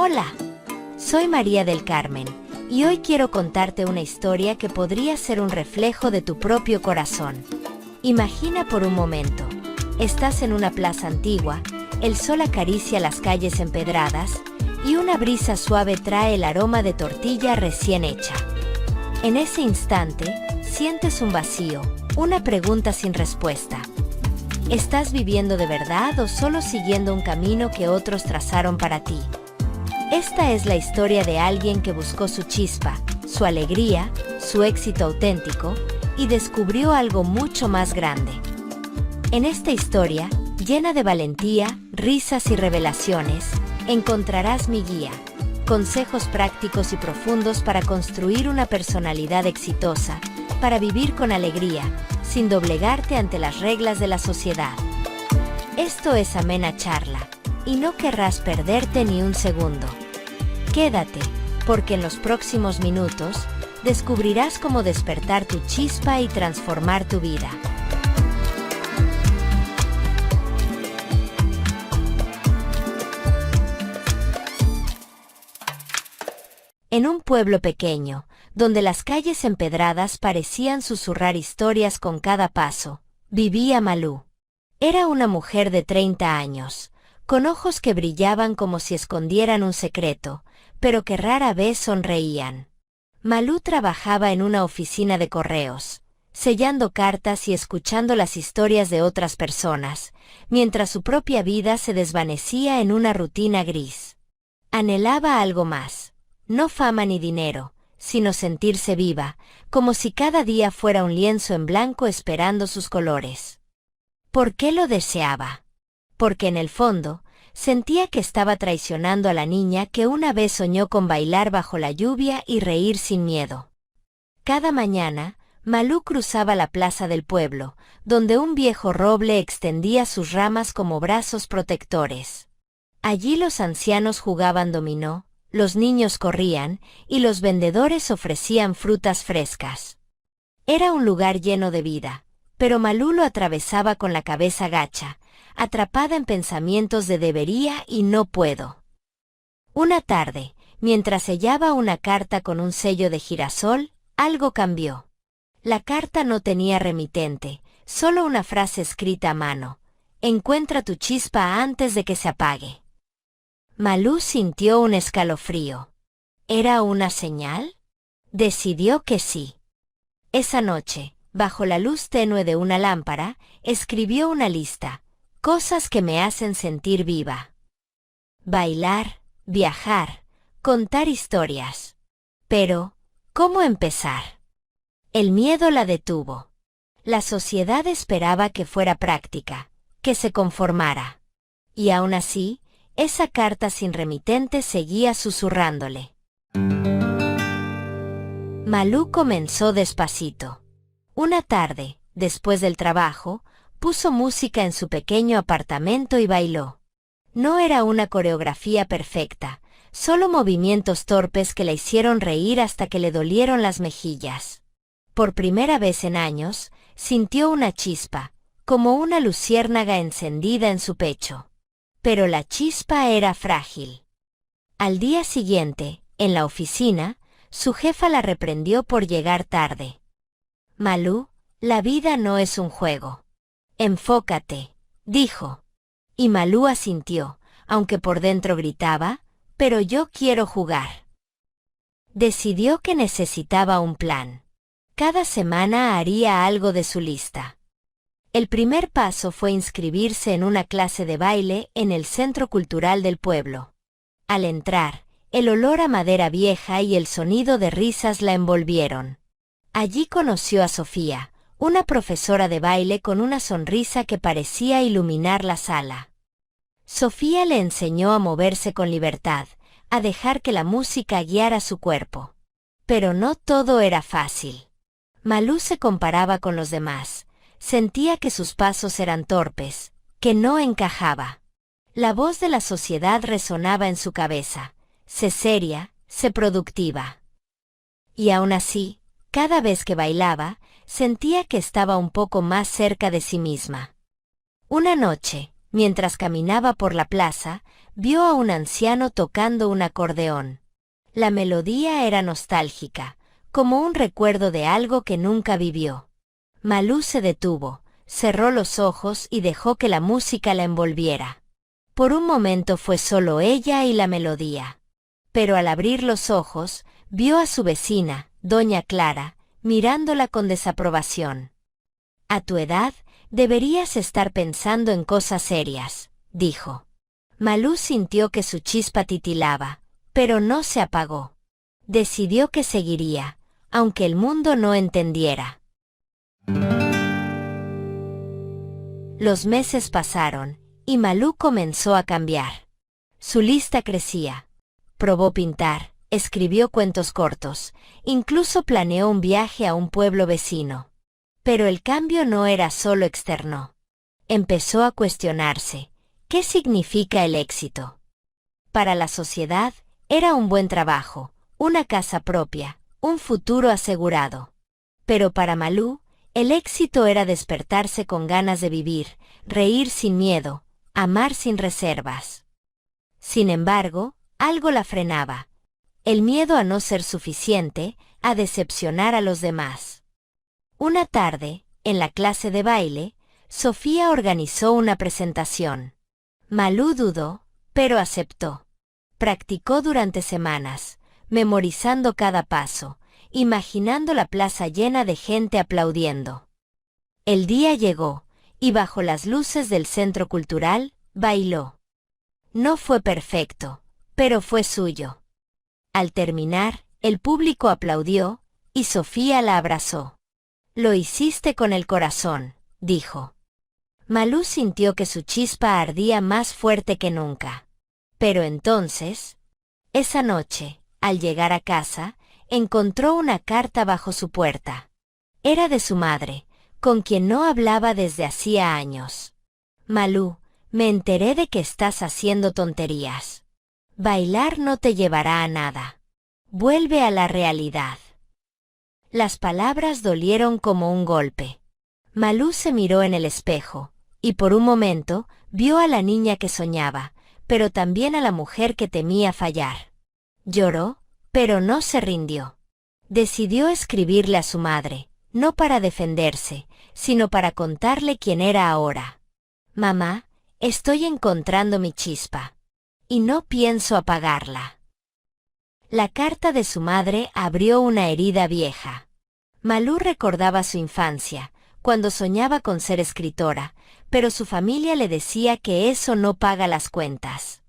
Hola, soy María del Carmen, y hoy quiero contarte una historia que podría ser un reflejo de tu propio corazón. Imagina por un momento, estás en una plaza antigua, el sol acaricia las calles empedradas, y una brisa suave trae el aroma de tortilla recién hecha. En ese instante, sientes un vacío, una pregunta sin respuesta. ¿Estás viviendo de verdad o solo siguiendo un camino que otros trazaron para ti? Esta es la historia de alguien que buscó su chispa, su alegría, su éxito auténtico, y descubrió algo mucho más grande. En esta historia, llena de valentía, risas y revelaciones, encontrarás mi guía, consejos prácticos y profundos para construir una personalidad exitosa, para vivir con alegría, sin doblegarte ante las reglas de la sociedad. Esto es Amena Charla, y no querrás perderte ni un segundo. Quédate, porque en los próximos minutos, descubrirás cómo despertar tu chispa y transformar tu vida. En un pueblo pequeño, donde las calles empedradas parecían susurrar historias con cada paso, vivía Malú. Era una mujer de 30 años, con ojos que brillaban como si escondieran un secreto, pero que rara vez sonreían. Malú trabajaba en una oficina de correos, sellando cartas y escuchando las historias de otras personas, mientras su propia vida se desvanecía en una rutina gris. Anhelaba algo más, no fama ni dinero, sino sentirse viva, como si cada día fuera un lienzo en blanco esperando sus colores. ¿Por qué lo deseaba? Porque en el fondo, sentía que estaba traicionando a la niña que una vez soñó con bailar bajo la lluvia y reír sin miedo. Cada mañana, Malú cruzaba la plaza del pueblo, donde un viejo roble extendía sus ramas como brazos protectores. Allí los ancianos jugaban dominó, los niños corrían, y los vendedores ofrecían frutas frescas. Era un lugar lleno de vida, pero Malú lo atravesaba con la cabeza gacha, atrapada en pensamientos de debería y no puedo. Una tarde, mientras sellaba una carta con un sello de girasol, algo cambió. La carta no tenía remitente, solo una frase escrita a mano: encuentra tu chispa antes de que se apague. Malú sintió un escalofrío. ¿Era una señal? Decidió que sí. Esa noche, bajo la luz tenue de una lámpara, escribió una lista: cosas que me hacen sentir viva. Bailar, viajar, contar historias. Pero, ¿cómo empezar? El miedo la detuvo. La sociedad esperaba que fuera práctica, que se conformara. Y aún así, esa carta sin remitente seguía susurrándole. Malú comenzó despacito. Una tarde, después del trabajo, puso música en su pequeño apartamento y bailó. No era una coreografía perfecta, solo movimientos torpes que la hicieron reír hasta que le dolieron las mejillas. Por primera vez en años, sintió una chispa, como una luciérnaga encendida en su pecho. Pero la chispa era frágil. Al día siguiente, en la oficina, su jefa la reprendió por llegar tarde. Malú, la vida no es un juego. Enfócate, dijo. Y Malú asintió, aunque por dentro gritaba: pero yo quiero jugar. Decidió que necesitaba un plan. Cada semana haría algo de su lista. El primer paso fue inscribirse en una clase de baile en el centro cultural del pueblo. Al entrar, el olor a madera vieja y el sonido de risas la envolvieron. Allí conoció a Sofía, una profesora de baile con una sonrisa que parecía iluminar la sala. Sofía le enseñó a moverse con libertad, a dejar que la música guiara su cuerpo. Pero no todo era fácil. Malú se comparaba con los demás. Sentía que sus pasos eran torpes, que no encajaba. La voz de la sociedad resonaba en su cabeza: sé seria, sé productiva. Y aún así, cada vez que bailaba, sentía que estaba un poco más cerca de sí misma. Una noche, mientras caminaba por la plaza, vio a un anciano tocando un acordeón. La melodía era nostálgica, como un recuerdo de algo que nunca vivió. Malú se detuvo, cerró los ojos y dejó que la música la envolviera. Por un momento fue solo ella y la melodía. Pero al abrir los ojos, vio a su vecina, doña Clara, mirándola con desaprobación. «A tu edad, deberías estar pensando en cosas serias», dijo. Malú sintió que su chispa titilaba, pero no se apagó. Decidió que seguiría, aunque el mundo no entendiera. Los meses pasaron, y Malú comenzó a cambiar. Su lista crecía. Probó pintar, escribió cuentos cortos, incluso planeó un viaje a un pueblo vecino. Pero el cambio no era solo externo. Empezó a cuestionarse, ¿qué significa el éxito? Para la sociedad, era un buen trabajo, una casa propia, un futuro asegurado. Pero para Malú, el éxito era despertarse con ganas de vivir, reír sin miedo, amar sin reservas. Sin embargo, algo la frenaba. El miedo a no ser suficiente, a decepcionar a los demás. Una tarde, en la clase de baile, Sofía organizó una presentación. Malú dudó, pero aceptó. Practicó durante semanas, memorizando cada paso, imaginando la plaza llena de gente aplaudiendo. El día llegó, y bajo las luces del centro cultural, bailó. No fue perfecto, pero fue suyo. Al terminar, el público aplaudió, y Sofía la abrazó. «Lo hiciste con el corazón», dijo. Malú sintió que su chispa ardía más fuerte que nunca. Pero entonces, esa noche, al llegar a casa, encontró una carta bajo su puerta. Era de su madre, con quien no hablaba desde hacía años. «Malú, me enteré de que estás haciendo tonterías. Bailar no te llevará a nada. Vuelve a la realidad». Las palabras dolieron como un golpe. Malú se miró en el espejo, y por un momento, vio a la niña que soñaba, pero también a la mujer que temía fallar. Lloró, pero no se rindió. Decidió escribirle a su madre, no para defenderse, sino para contarle quién era ahora. «Mamá, estoy encontrando mi chispa. Y no pienso apagarla». La carta de su madre abrió una herida vieja. Malú recordaba su infancia, cuando soñaba con ser escritora, pero su familia le decía que eso no paga las cuentas.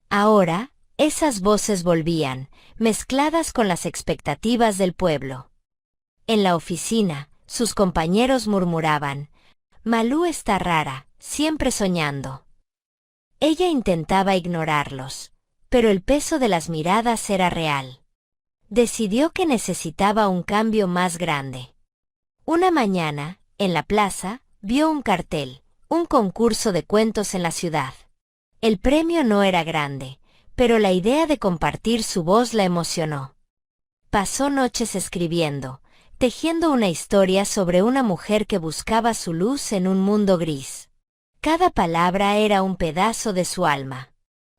Ahora, esas voces volvían, mezcladas con las expectativas del pueblo. En la oficina, sus compañeros murmuraban, «Malú está rara, siempre soñando». Ella intentaba ignorarlos, pero el peso de las miradas era real. Decidió que necesitaba un cambio más grande. Una mañana, en la plaza, vio un cartel, un concurso de cuentos en la ciudad. El premio no era grande, pero la idea de compartir su voz la emocionó. Pasó noches escribiendo, tejiendo una historia sobre una mujer que buscaba su luz en un mundo gris. Cada palabra era un pedazo de su alma.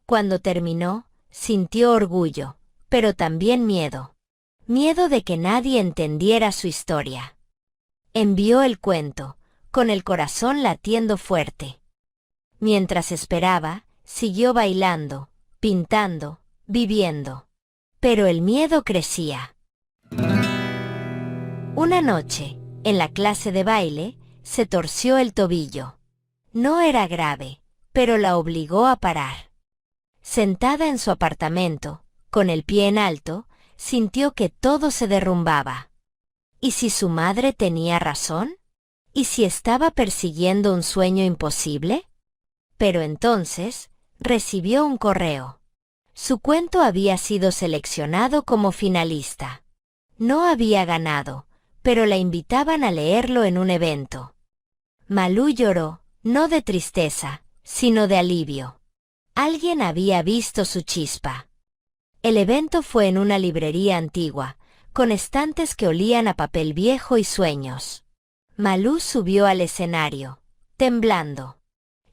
Cuando terminó, sintió orgullo, pero también miedo. Miedo de que nadie entendiera su historia. Envió el cuento, con el corazón latiendo fuerte. Mientras esperaba, siguió bailando, pintando, viviendo. Pero el miedo crecía. Una noche, en la clase de baile, se torció el tobillo. No era grave, pero la obligó a parar. Sentada en su apartamento, con el pie en alto, sintió que todo se derrumbaba. ¿Y si su madre tenía razón? ¿Y si estaba persiguiendo un sueño imposible? Pero entonces, recibió un correo. Su cuento había sido seleccionado como finalista. No había ganado, pero la invitaban a leerlo en un evento. Malú lloró, no de tristeza, sino de alivio. Alguien había visto su chispa. El evento fue en una librería antigua, con estantes que olían a papel viejo y sueños. Malú subió al escenario, temblando.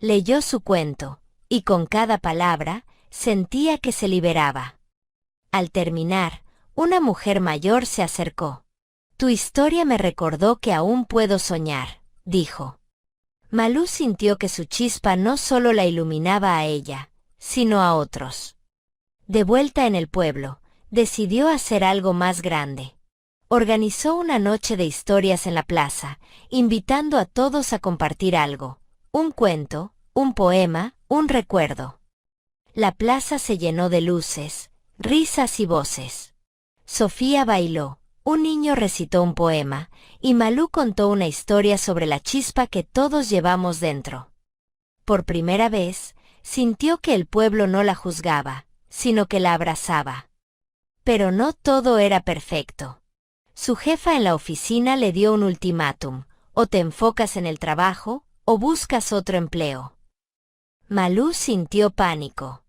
Leyó su cuento, y con cada palabra sentía que se liberaba. Al terminar, una mujer mayor se acercó. «Tu historia me recordó que aún puedo soñar», dijo. Malú sintió que su chispa no solo la iluminaba a ella, sino a otros. De vuelta en el pueblo, decidió hacer algo más grande. Organizó una noche de historias en la plaza, invitando a todos a compartir algo: un cuento, un poema, un recuerdo. La plaza se llenó de luces, risas y voces. Sofía bailó, un niño recitó un poema, y Malú contó una historia sobre la chispa que todos llevamos dentro. Por primera vez, sintió que el pueblo no la juzgaba, sino que la abrazaba. Pero no todo era perfecto. Su jefa en la oficina le dio un ultimátum: o te enfocas en el trabajo, o buscas otro empleo. Malú sintió pánico.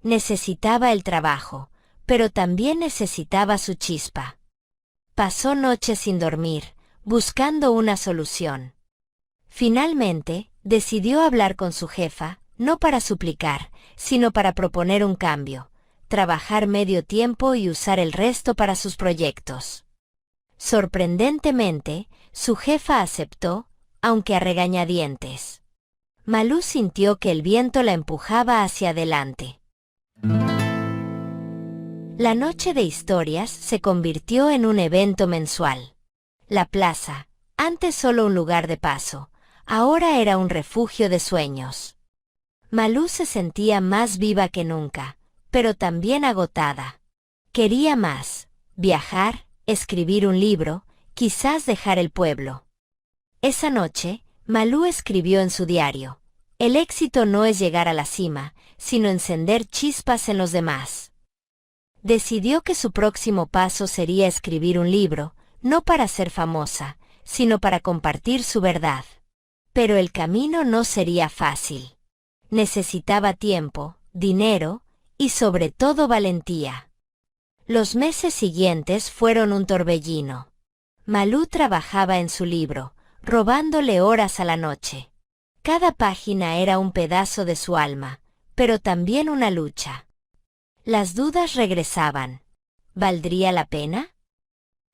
Necesitaba el trabajo, pero también necesitaba su chispa. Pasó noches sin dormir, buscando una solución. Finalmente, decidió hablar con su jefa, no para suplicar, sino para proponer un cambio: trabajar medio tiempo y usar el resto para sus proyectos. Sorprendentemente, su jefa aceptó, aunque a regañadientes. Malú sintió que el viento la empujaba hacia adelante. La noche de historias se convirtió en un evento mensual. La plaza, antes solo un lugar de paso, ahora era un refugio de sueños. Malú se sentía más viva que nunca, pero también agotada. Quería más: viajar, escribir un libro, quizás dejar el pueblo. Esa noche, Malú escribió en su diario: el éxito no es llegar a la cima, sino encender chispas en los demás. Decidió que su próximo paso sería escribir un libro, no para ser famosa, sino para compartir su verdad. Pero el camino no sería fácil. Necesitaba tiempo, dinero y sobre todo valentía. Los meses siguientes fueron un torbellino. Malú trabajaba en su libro, robándole horas a la noche. Cada página era un pedazo de su alma, pero también una lucha. Las dudas regresaban. ¿Valdría la pena?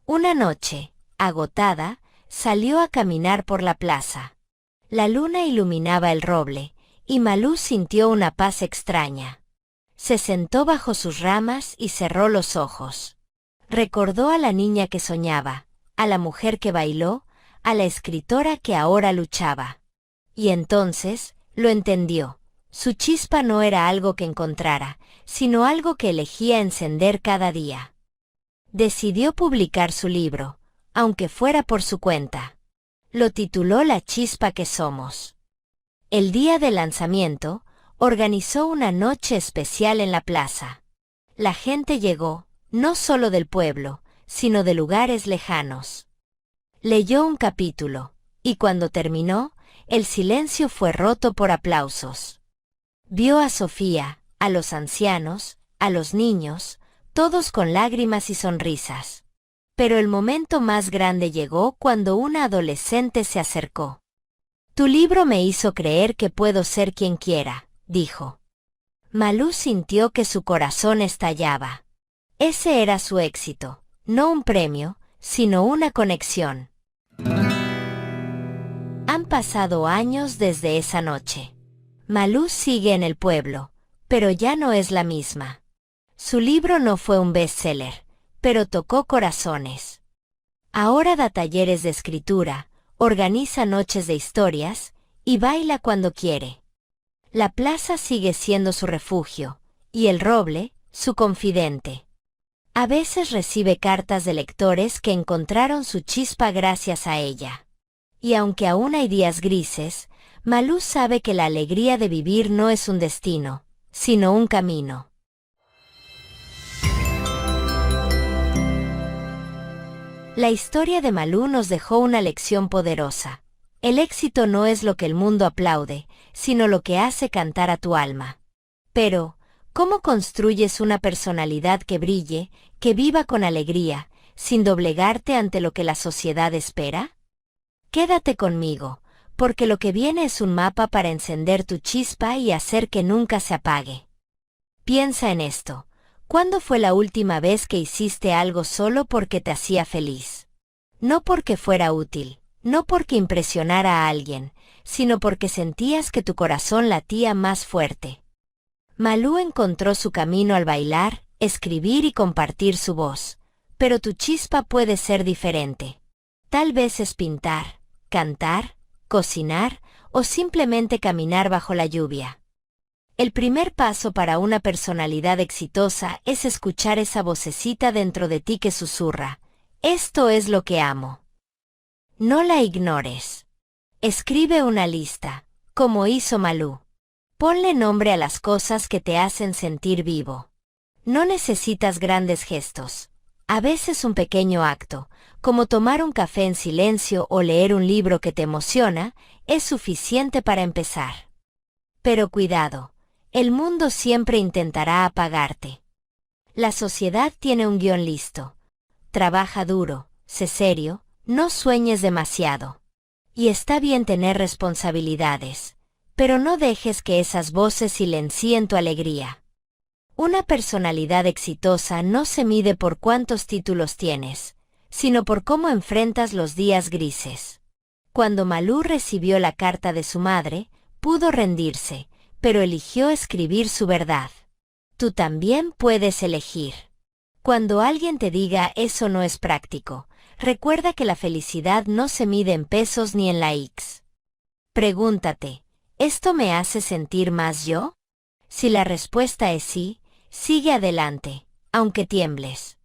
Una noche, agotada, salió a caminar por la plaza. La luna iluminaba el roble, y Malú sintió una paz extraña. Se sentó bajo sus ramas y cerró los ojos. Recordó a la niña que soñaba, a la mujer que bailó, a la escritora que ahora luchaba. Y entonces, lo entendió: su chispa no era algo que encontrara, sino algo que elegía encender cada día. Decidió publicar su libro, aunque fuera por su cuenta. Lo tituló La chispa que somos. El día del lanzamiento, organizó una noche especial en la plaza. La gente llegó, no solo del pueblo, sino de lugares lejanos. Leyó un capítulo, y cuando terminó, el silencio fue roto por aplausos. Vio a Sofía, a los ancianos, a los niños, todos con lágrimas y sonrisas. Pero el momento más grande llegó cuando una adolescente se acercó. «Tu libro me hizo creer que puedo ser quien quiera», dijo. Malú sintió que su corazón estallaba. Ese era su éxito, no un premio, sino una conexión. Han pasado años desde esa noche. Malú sigue en el pueblo, pero ya no es la misma. Su libro no fue un bestseller, pero tocó corazones. Ahora da talleres de escritura, organiza noches de historias, y baila cuando quiere. La plaza sigue siendo su refugio, y el roble, su confidente. A veces recibe cartas de lectores que encontraron su chispa gracias a ella. Y aunque aún hay días grises, Malú sabe que la alegría de vivir no es un destino, sino un camino. La historia de Malú nos dejó una lección poderosa. El éxito no es lo que el mundo aplaude, sino lo que hace cantar a tu alma. Pero, ¿cómo construyes una personalidad que brille, que viva con alegría, sin doblegarte ante lo que la sociedad espera? Quédate conmigo, porque lo que viene es un mapa para encender tu chispa y hacer que nunca se apague. Piensa en esto. ¿Cuándo fue la última vez que hiciste algo solo porque te hacía feliz? No porque fuera útil, no porque impresionara a alguien, sino porque sentías que tu corazón latía más fuerte. Malú encontró su camino al bailar, escribir y compartir su voz, pero tu chispa puede ser diferente. Tal vez es pintar, cantar, cocinar o simplemente caminar bajo la lluvia. El primer paso para una personalidad exitosa es escuchar esa vocecita dentro de ti que susurra: esto es lo que amo. No la ignores. Escribe una lista, como hizo Malú. Ponle nombre a las cosas que te hacen sentir vivo. No necesitas grandes gestos. A veces un pequeño acto, como tomar un café en silencio o leer un libro que te emociona, es suficiente para empezar. Pero cuidado. El mundo siempre intentará apagarte. La sociedad tiene un guión listo. Trabaja duro, sé serio, no sueñes demasiado. Y está bien tener responsabilidades, pero no dejes que esas voces silencien tu alegría. Una personalidad exitosa no se mide por cuántos títulos tienes, sino por cómo enfrentas los días grises. Cuando Malú recibió la carta de su madre, pudo rendirse, pero eligió escribir su verdad. Tú también puedes elegir. Cuando alguien te diga eso no es práctico, recuerda que la felicidad no se mide en pesos ni en likes. Pregúntate, ¿esto me hace sentir más yo? Si la respuesta es sí, sigue adelante, aunque tiembles.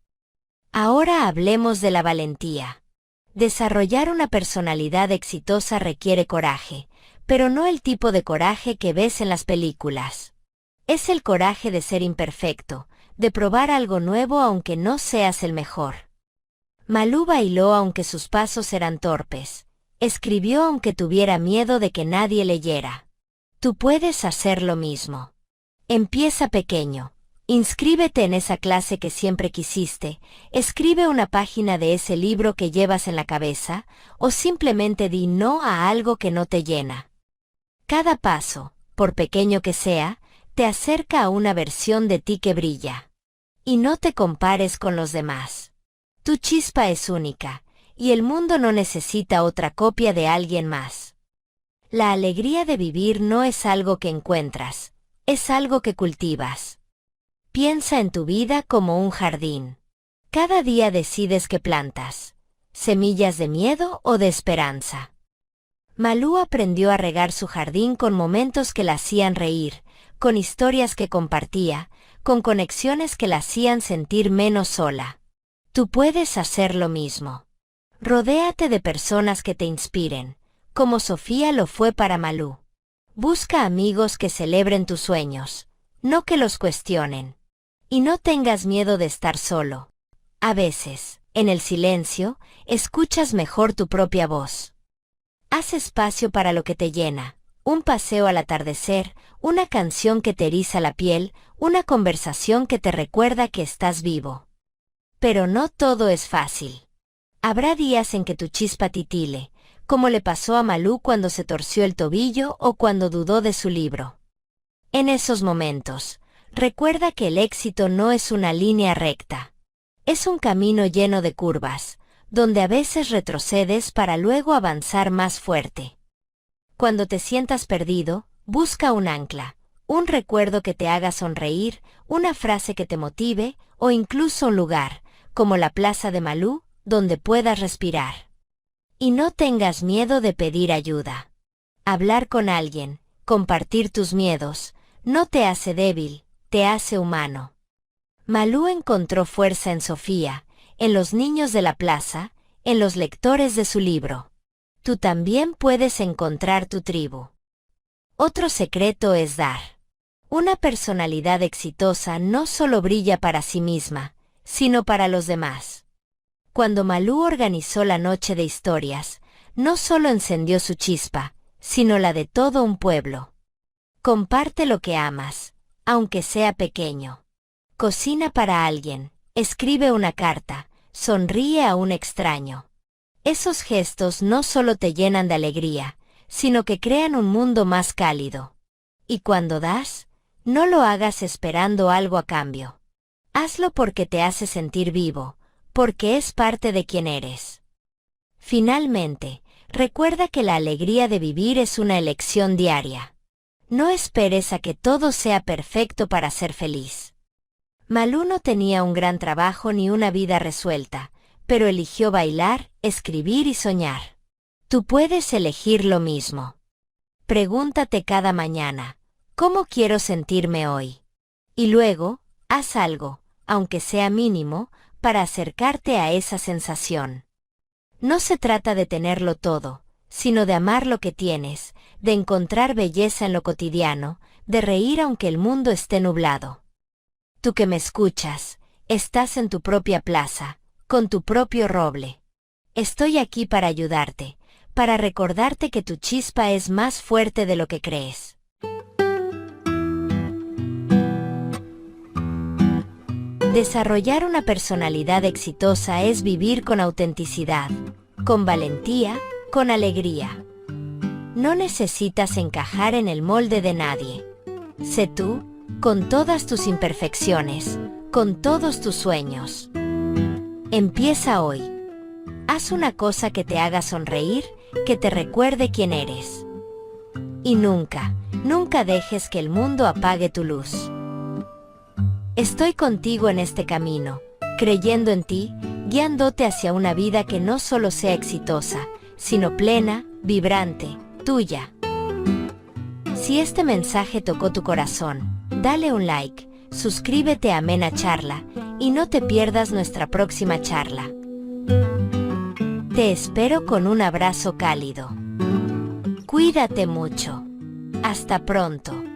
Ahora hablemos de la valentía. Desarrollar una personalidad exitosa requiere coraje, pero no el tipo de coraje que ves en las películas. Es el coraje de ser imperfecto, de probar algo nuevo aunque no seas el mejor. Malú bailó aunque sus pasos eran torpes. Escribió aunque tuviera miedo de que nadie leyera. Tú puedes hacer lo mismo. Empieza pequeño. Inscríbete en esa clase que siempre quisiste, escribe una página de ese libro que llevas en la cabeza, o simplemente di no a algo que no te llena. Cada paso, por pequeño que sea, te acerca a una versión de ti que brilla. Y no te compares con los demás. Tu chispa es única, y el mundo no necesita otra copia de alguien más. La alegría de vivir no es algo que encuentras, es algo que cultivas. Piensa en tu vida como un jardín. Cada día decides qué plantas, semillas de miedo o de esperanza. Malú aprendió a regar su jardín con momentos que la hacían reír, con historias que compartía, con conexiones que la hacían sentir menos sola. Tú puedes hacer lo mismo. Rodéate de personas que te inspiren, como Sofía lo fue para Malú. Busca amigos que celebren tus sueños, no que los cuestionen. Y no tengas miedo de estar solo. A veces, en el silencio, escuchas mejor tu propia voz. Haz espacio para lo que te llena, un paseo al atardecer, una canción que te eriza la piel, una conversación que te recuerda que estás vivo. Pero no todo es fácil. Habrá días en que tu chispa titile, como le pasó a Malú cuando se torció el tobillo o cuando dudó de su libro. En esos momentos, recuerda que el éxito no es una línea recta. Es un camino lleno de curvas, donde a veces retrocedes para luego avanzar más fuerte. Cuando te sientas perdido, busca un ancla, un recuerdo que te haga sonreír, una frase que te motive, o incluso un lugar, como la plaza de Malú, donde puedas respirar. Y no tengas miedo de pedir ayuda. Hablar con alguien, compartir tus miedos, no te hace débil, te hace humano. Malú encontró fuerza en Sofía, en los niños de la plaza, en los lectores de su libro. Tú también puedes encontrar tu tribu. Otro secreto es dar. Una personalidad exitosa no solo brilla para sí misma, sino para los demás. Cuando Malú organizó la noche de historias, no solo encendió su chispa, sino la de todo un pueblo. Comparte lo que amas, aunque sea pequeño. Cocina para alguien, escribe una carta, sonríe a un extraño. Esos gestos no solo te llenan de alegría, sino que crean un mundo más cálido. Y cuando das, no lo hagas esperando algo a cambio. Hazlo porque te hace sentir vivo, porque es parte de quien eres. Finalmente, recuerda que la alegría de vivir es una elección diaria. No esperes a que todo sea perfecto para ser feliz. Malú no tenía un gran trabajo ni una vida resuelta, pero eligió bailar, escribir y soñar. Tú puedes elegir lo mismo. Pregúntate cada mañana, ¿cómo quiero sentirme hoy? Y luego, haz algo, aunque sea mínimo, para acercarte a esa sensación. No se trata de tenerlo todo, sino de amar lo que tienes, de encontrar belleza en lo cotidiano, de reír aunque el mundo esté nublado. Tú que me escuchas, estás en tu propia plaza, con tu propio roble. Estoy aquí para ayudarte, para recordarte que tu chispa es más fuerte de lo que crees. Desarrollar una personalidad exitosa es vivir con autenticidad, con valentía, con alegría. No necesitas encajar en el molde de nadie. Sé tú, con todas tus imperfecciones, con todos tus sueños. Empieza hoy. Haz una cosa que te haga sonreír, que te recuerde quién eres. Y nunca, nunca dejes que el mundo apague tu luz. Estoy contigo en este camino, creyendo en ti, guiándote hacia una vida que no solo sea exitosa, sino plena, vibrante, tuya. Si este mensaje tocó tu corazón, dale un like, suscríbete a Amena Charla, y no te pierdas nuestra próxima charla. Te espero con un abrazo cálido. Cuídate mucho. Hasta pronto.